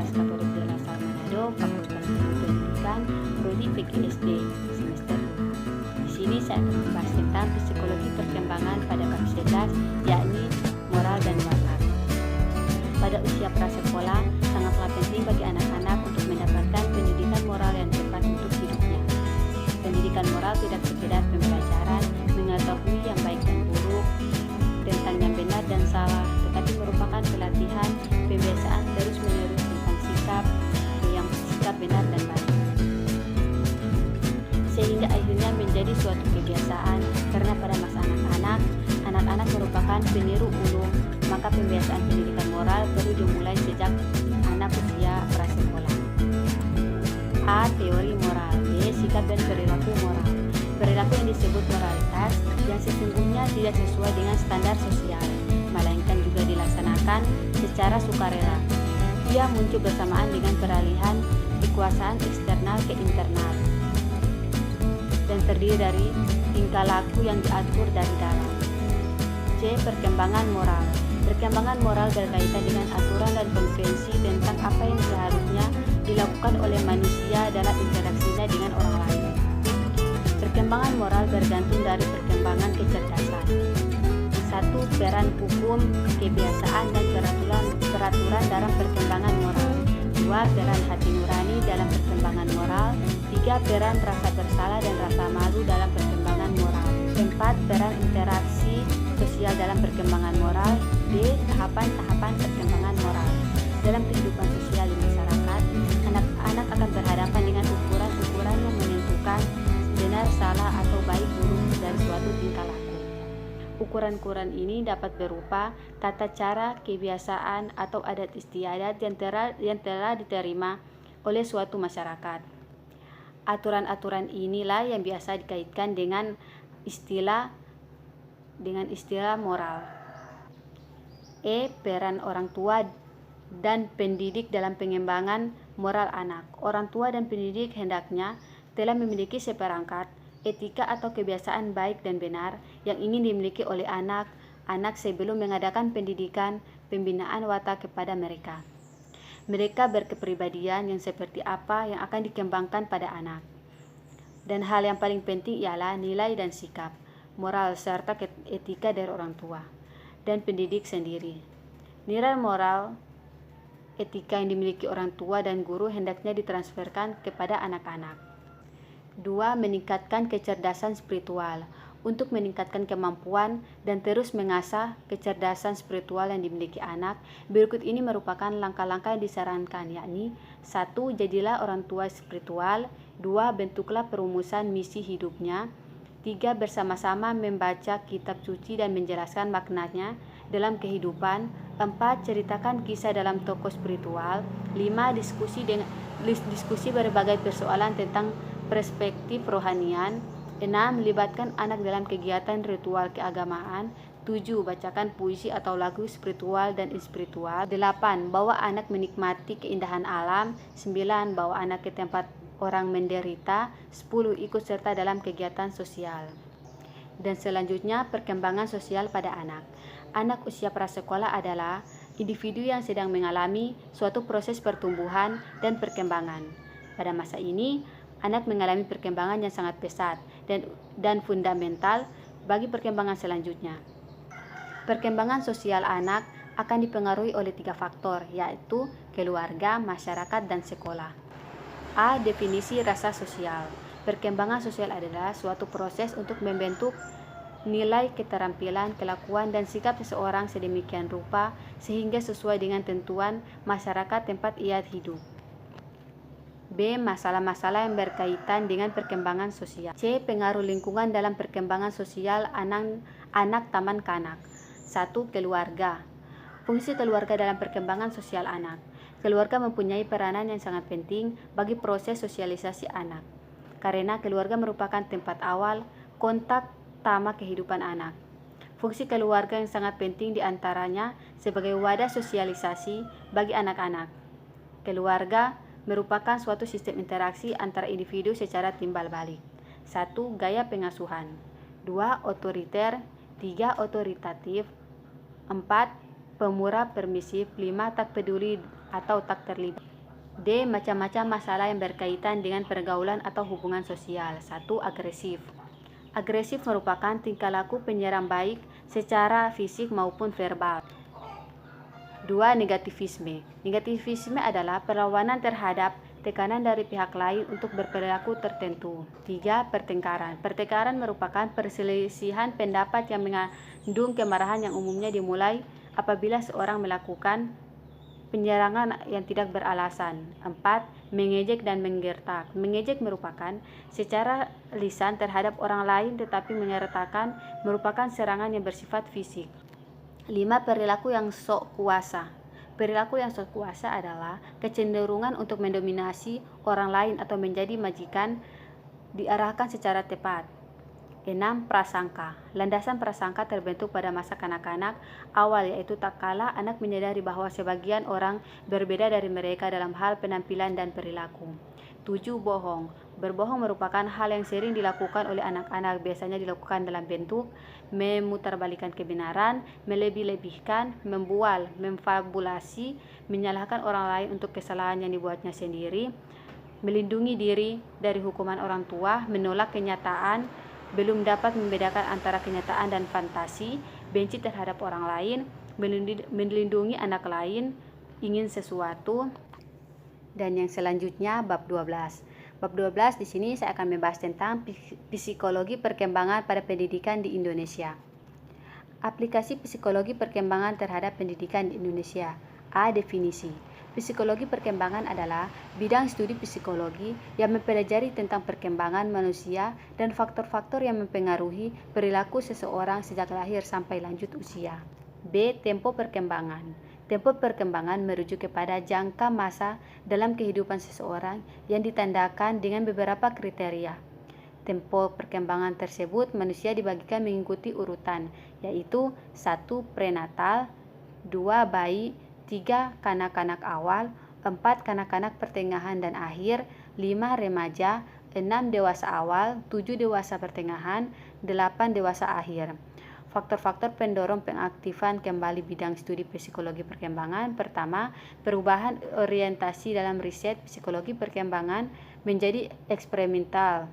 Universitas Katolik de la Salle Manado, Fakultas Ilmu Pendidikan, Prodi PGSD, semester 2. Di sini saya akan membahas tentang psikologi perkembangan pada bab 11, yakni moral dan watak. Pada usia prasekolah, sangatlah penting bagi anak-anak untuk mendapatkan pendidikan moral yang tepat untuk hidupnya. Pendidikan moral tidak sekedar pembelajaran, mengetahui yang baik dan buruk, tentang yang benar dan salah, tetapi merupakan pelatihan, pembiasaan terus-menerus tentang sikap benar dan baik. Sehingga akhirnya menjadi suatu kebiasaan, karena pada masa anak-anak merupakan peniru ulung, maka pembiasaan pendidikan moral perlu dimulai sejak anak usia prasekolah. A. Teori moral. B. Sikap dan perilaku moral. Perilaku yang disebut moralitas yang sesungguhnya tidak sesuai dengan standar sosial, melainkan juga dilaksanakan secara sukarela. Ia muncul bersamaan dengan peralihan kekuasaan eksternal ke internal dan terdiri dari tingkah laku yang diatur dari dalam. C. Perkembangan moral. Perkembangan moral berkaitan dengan aturan dan konsekuensi tentang apa yang seharusnya dilakukan oleh manusia dalam interaksinya dengan orang lain. Perkembangan moral bergantung dari perkembangan kecerdasan. 1. Peran hukum, kebiasaan, dan peraturan dalam perkembangan moral. 2. Peran hati nurani dalam perkembangan moral. 3. Peran rasa bersalah dan rasa malu dalam perkembangan moral. 4. Peran interaksi sosial dalam perkembangan moral. D. Tahapan-tahapan perkembangan moral. Dalam kehidupan sosial di masyarakat, anak-anak akan berhadapan dengan ukuran-ukuran yang menentukan benar, salah, atau baik buruk dari suatu tingkah laku. Ukuran-ukuran ini dapat berupa tata cara, kebiasaan, atau adat istiadat yang telah diterima oleh suatu masyarakat. Aturan-aturan inilah yang biasa dikaitkan dengan istilah moral. E. Peran orang tua dan pendidik dalam pengembangan moral anak. Orang tua dan pendidik hendaknya telah memiliki seperangkat etika atau kebiasaan baik dan benar yang ingin dimiliki oleh anak-anak sebelum mengadakan pendidikan pembinaan watak kepada mereka. Mereka berkepribadian yang seperti apa yang akan dikembangkan pada anak. Dan hal yang paling penting ialah nilai dan sikap, moral serta etika dari orang tua dan pendidik sendiri. Nilai moral, etika yang dimiliki orang tua dan guru hendaknya ditransferkan kepada anak-anak. 2. Meningkatkan kecerdasan spiritual. Untuk meningkatkan kemampuan dan terus mengasah kecerdasan spiritual yang dimiliki anak, berikut ini merupakan langkah-langkah yang disarankan, yakni 1. Jadilah orang tua spiritual. 2. Bentuklah perumusan misi hidupnya. 3. Bersama-sama membaca kitab suci dan menjelaskan maknanya dalam kehidupan. 4. Ceritakan kisah dalam tokoh spiritual. 5. Diskusi berbagai persoalan tentang perspektif rohanian. 6. Libatkan anak dalam kegiatan ritual keagamaan. 7. Bacakan puisi atau lagu spiritual dan inspiritual. 8. Bawa anak menikmati keindahan alam. 9. Bawa anak ke tempat orang menderita. 10. Ikut serta dalam kegiatan sosial. Dan selanjutnya, perkembangan sosial pada anak. Anak usia prasekolah adalah individu yang sedang mengalami suatu proses pertumbuhan dan perkembangan. Pada masa ini, anak mengalami perkembangan yang sangat pesat dan fundamental bagi perkembangan selanjutnya. Perkembangan sosial anak akan dipengaruhi oleh 3 faktor, yaitu keluarga, masyarakat, dan sekolah. A. Definisi rasa sosial. Perkembangan sosial adalah suatu proses untuk membentuk nilai, keterampilan, kelakuan, dan sikap seseorang sedemikian rupa sehingga sesuai dengan tentuan masyarakat tempat ia hidup. B. Masalah-masalah yang berkaitan dengan perkembangan sosial. C. Pengaruh lingkungan dalam perkembangan sosial anak taman kanak. 1. Keluarga. Fungsi keluarga dalam perkembangan sosial anak. Keluarga mempunyai peranan yang sangat penting bagi proses sosialisasi anak, karena keluarga merupakan tempat awal kontak utama kehidupan anak. Fungsi keluarga yang sangat penting diantaranya sebagai wadah sosialisasi bagi anak-anak. Keluarga merupakan suatu sistem interaksi antara individu secara timbal balik. 1. Gaya pengasuhan. 2. Otoriter. 3. Otoritatif. 4. Pemurah permisif. 5. Tak peduli atau tak terlibat. D. Macam-macam masalah yang berkaitan dengan pergaulan atau hubungan sosial. 1. Agresif. Agresif merupakan tingkah laku penyerang baik secara fisik maupun verbal. 2. Negativisme. Negativisme adalah perlawanan terhadap tekanan dari pihak lain untuk berperilaku tertentu. 3. Pertengkaran. Pertengkaran merupakan perselisihan pendapat yang mengandung kemarahan yang umumnya dimulai apabila seorang melakukan penyerangan yang tidak beralasan. 4. Mengejek dan menggertak. Mengejek merupakan secara lisan terhadap orang lain tetapi menggertakkan merupakan serangan yang bersifat fisik. 5. Perilaku yang sok kuasa. Perilaku yang sok kuasa adalah kecenderungan untuk mendominasi orang lain atau menjadi majikan diarahkan secara tepat. 6. Prasangka. Landasan prasangka terbentuk pada masa kanak-kanak awal, yaitu tak kala anak menyadari bahwa sebagian orang berbeda dari mereka dalam hal penampilan dan perilaku. 7. Bohong. Berbohong merupakan hal yang sering dilakukan oleh anak-anak, biasanya dilakukan dalam bentuk memutarbalikkan kebenaran, melebih-lebihkan, membual, memfabulasi, menyalahkan orang lain untuk kesalahan yang dibuatnya sendiri, melindungi diri dari hukuman orang tua, menolak kenyataan, belum dapat membedakan antara kenyataan dan fantasi, benci terhadap orang lain, melindungi anak lain, ingin sesuatu. Dan yang selanjutnya bab 12. Bab 12 di sini saya akan membahas tentang psikologi perkembangan pada pendidikan di Indonesia. Aplikasi psikologi perkembangan terhadap pendidikan di Indonesia. A. Definisi. Psikologi perkembangan adalah bidang studi psikologi yang mempelajari tentang perkembangan manusia dan faktor-faktor yang mempengaruhi perilaku seseorang sejak lahir sampai lanjut usia. B. Tempo perkembangan. Tempo perkembangan merujuk kepada jangka masa dalam kehidupan seseorang yang ditandakan dengan beberapa kriteria. Tempo perkembangan tersebut manusia dibagikan mengikuti urutan, yaitu 1. Prenatal, 2. Bayi, 3. Kanak-kanak awal, 4. Kanak-kanak pertengahan dan akhir, 5. Remaja, 6. Dewasa awal, 7. Dewasa pertengahan, 8. Dewasa akhir. Faktor-faktor pendorong pengaktifan kembali bidang studi psikologi perkembangan. Pertama, perubahan orientasi dalam riset psikologi perkembangan menjadi eksperimental.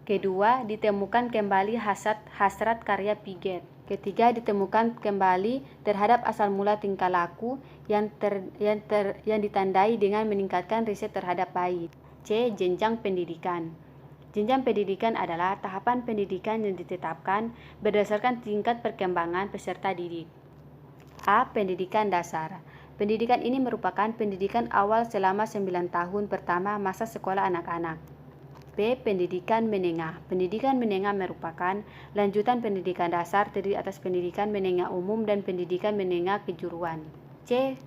Kedua, ditemukan kembali hasrat karya Piaget. Ketiga, ditemukan kembali terhadap asal mula tingkah laku yang ditandai dengan meningkatkan riset terhadap bayi. C. Jenjang pendidikan. Jenjang pendidikan adalah tahapan pendidikan yang ditetapkan berdasarkan tingkat perkembangan peserta didik. A. Pendidikan dasar. Pendidikan ini merupakan pendidikan awal selama 9 tahun pertama masa sekolah anak-anak. B. Pendidikan menengah. Pendidikan menengah merupakan lanjutan pendidikan dasar terdiri atas pendidikan menengah umum dan pendidikan menengah kejuruan. C.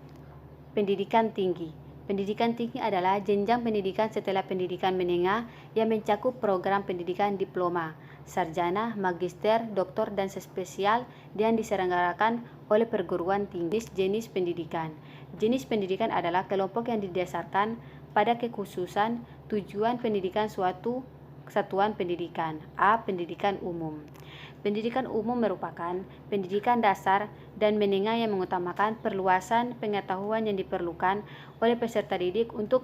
Pendidikan tinggi. Pendidikan tinggi adalah jenjang pendidikan setelah pendidikan menengah yang mencakup program pendidikan diploma, sarjana, magister, doktor, dan spesial yang diselenggarakan oleh perguruan tinggi. Jenis pendidikan. Jenis pendidikan adalah kelompok yang didasarkan pada kekhususan tujuan pendidikan suatu satuan pendidikan. A. Pendidikan umum. Pendidikan umum merupakan pendidikan dasar dan menengah yang mengutamakan perluasan pengetahuan yang diperlukan oleh peserta didik untuk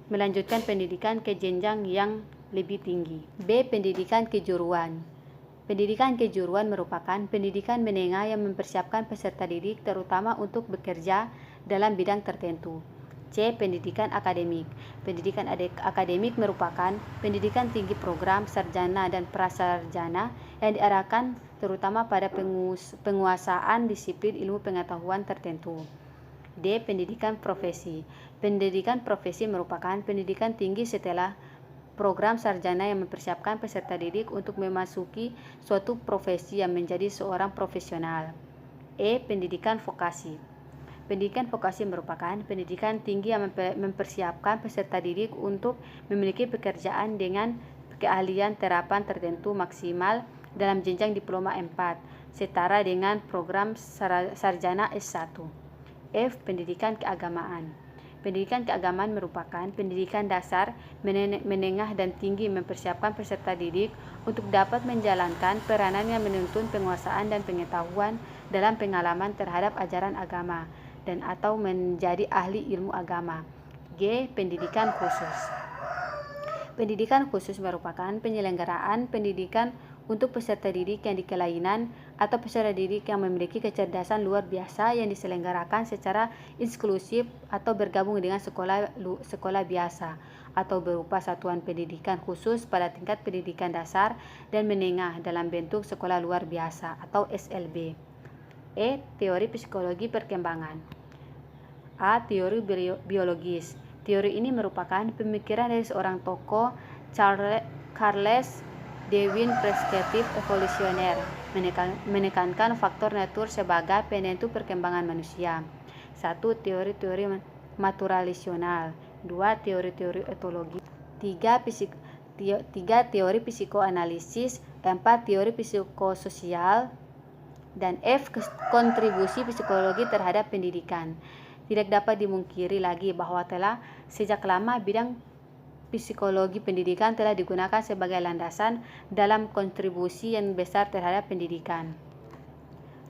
melanjutkan pendidikan ke jenjang yang lebih tinggi. B. Pendidikan kejuruan. Pendidikan kejuruan merupakan pendidikan menengah yang mempersiapkan peserta didik terutama untuk bekerja dalam bidang tertentu. C. Pendidikan akademik. Pendidikan akademik merupakan pendidikan tinggi program sarjana dan prasarjana yang diarahkan terutama pada penguasaan disiplin ilmu pengetahuan tertentu. D. Pendidikan profesi. Pendidikan profesi merupakan pendidikan tinggi setelah program sarjana yang mempersiapkan peserta didik untuk memasuki suatu profesi yang menjadi seorang profesional. E. Pendidikan vokasi. Pendidikan vokasi merupakan pendidikan tinggi yang mempersiapkan peserta didik untuk memiliki pekerjaan dengan keahlian terapan tertentu maksimal dalam jenjang diploma 4, setara dengan program sarjana S1. F. Pendidikan keagamaan. Pendidikan keagamaan merupakan pendidikan dasar, menengah, dan tinggi mempersiapkan peserta didik untuk dapat menjalankan peranan yang menuntun penguasaan dan pengetahuan dalam pengalaman terhadap ajaran agama dan atau menjadi ahli ilmu agama. G. Pendidikan khusus. Pendidikan khusus merupakan penyelenggaraan pendidikan untuk peserta didik yang dikelainan atau peserta didik yang memiliki kecerdasan luar biasa yang diselenggarakan secara eksklusif atau bergabung dengan sekolah biasa atau berupa satuan pendidikan khusus pada tingkat pendidikan dasar dan menengah dalam bentuk sekolah luar biasa atau SLB. E. Teori psikologi perkembangan. A. Teori biologis. Teori ini merupakan pemikiran dari seorang tokoh, Charles Darwin, perspektif evolusioner, menekankan faktor natur sebagai penentu perkembangan manusia. 1. Teori-teori naturalisional. 2. Teori-teori etologi. 3. Teori psikoanalisis. 4. Teori psikososial. Dan F. Kontribusi psikologi terhadap pendidikan. Tidak dapat dimungkiri lagi bahwa telah sejak lama bidang psikologi pendidikan telah digunakan sebagai landasan dalam kontribusi yang besar terhadap pendidikan.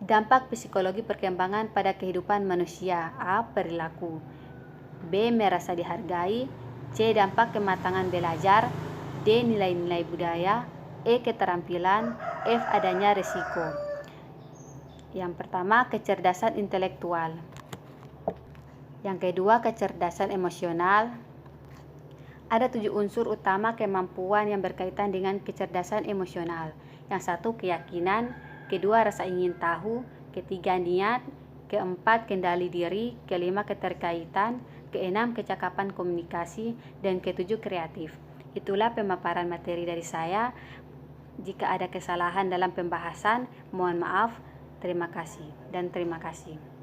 Dampak psikologi perkembangan pada kehidupan manusia. A. Perilaku. B. Merasa dihargai. C. Dampak kematangan belajar. D. Nilai-nilai budaya. E. Keterampilan. F. Adanya risiko. Yang pertama, kecerdasan intelektual. Yang kedua, kecerdasan emosional. Ada 7 unsur utama kemampuan yang berkaitan dengan kecerdasan emosional. Yang 1, keyakinan. Kedua, rasa ingin tahu. Ketiga, niat. Keempat, kendali diri. Kelima, keterkaitan. Keenam, kecakapan komunikasi. Dan ketujuh, kreatif. Itulah pemaparan materi dari saya. Jika ada kesalahan dalam pembahasan, mohon maaf. Terima kasih dan terima kasih.